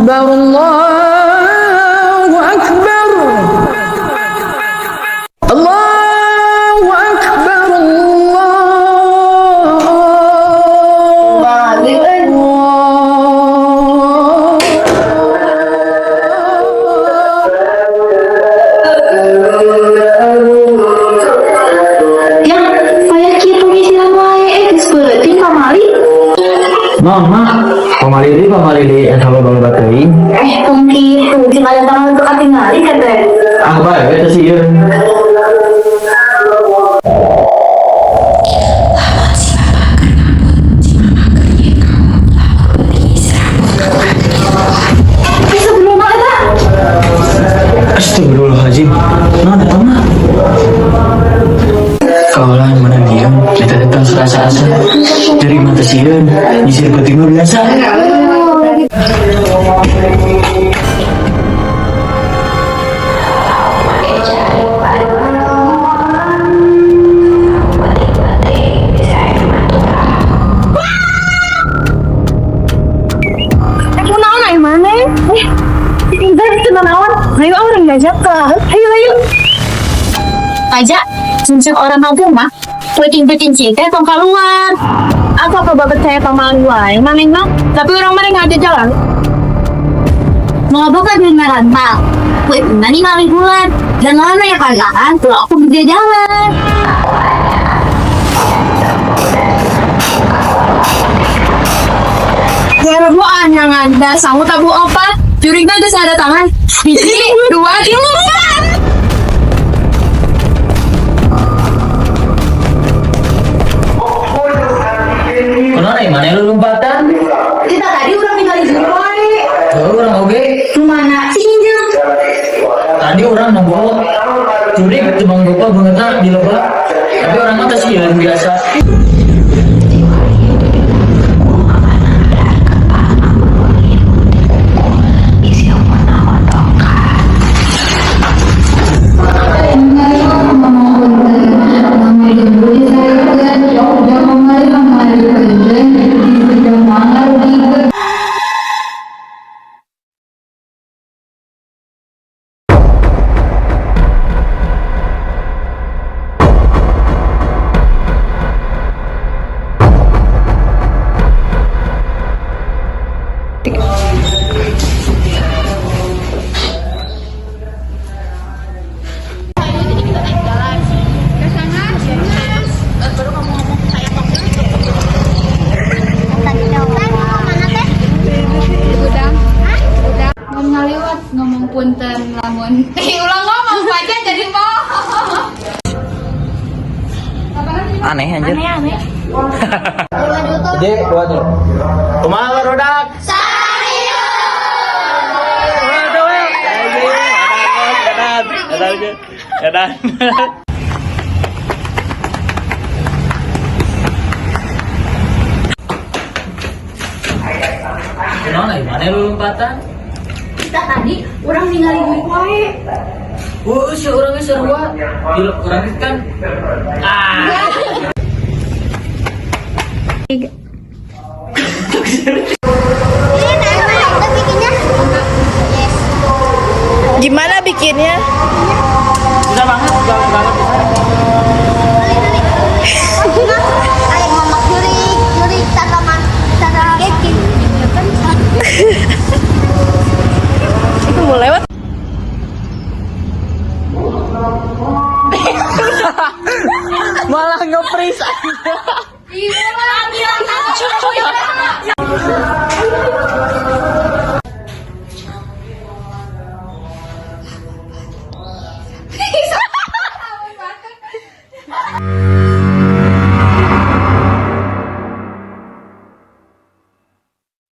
أكبر الله أكبر الله أكبر Mama, pamalili, ang sama bang batay? Tungki, ada tangan untuk tinggal kata. Ah, baik, itu sih yun. Sebelum ada. Astagfirullahaladzim. Nona, Mama. Kaulah mana dia? Kita datang serasa-asa dari mata siun, nyisir ke timur biasa. Aku naon ay mana? Tinggal itu naon. Ayo orang ngajak ke. Ayo. Ajak. Sejak orang agama, penting cinta tong keluar. Apa babat saya pamalan wae, maneng tapi orang mana nggak ada jalan. Mau buka di merantau, wait, nani kali bulan, dan mana ya kagaan, tuh aku bisa jalan. Gerbuan yang ada, sanggup tabu apa? Jurigna udah ada tangan, biji, 2, 3. Kenapa ya? Mana lu lompatan? Kita tadi udah tinggal di sini. Oh, orang oke. Kemana sih Injil? Tadi orang nongol, curi cuma lupa banget di lupa. Tapi orang mata sih yang biasa. Ngomong punten lamun ulang ngomong aja jadi bohong. Aneh anjir. Aneh. Jadi, waduh. Kumaha barudak? Edan. Kenapa ya? Mana lu lompatan? Kita tadi orang ninggalin duit wae. Oh, si orangnya serba. Gila, orangnya kan. Gimana bikinnya? Susah banget, banget. Ayo ngomong jurik tanaman cara bikin. Itu mau lewat. Malah nge-freeze. Iya,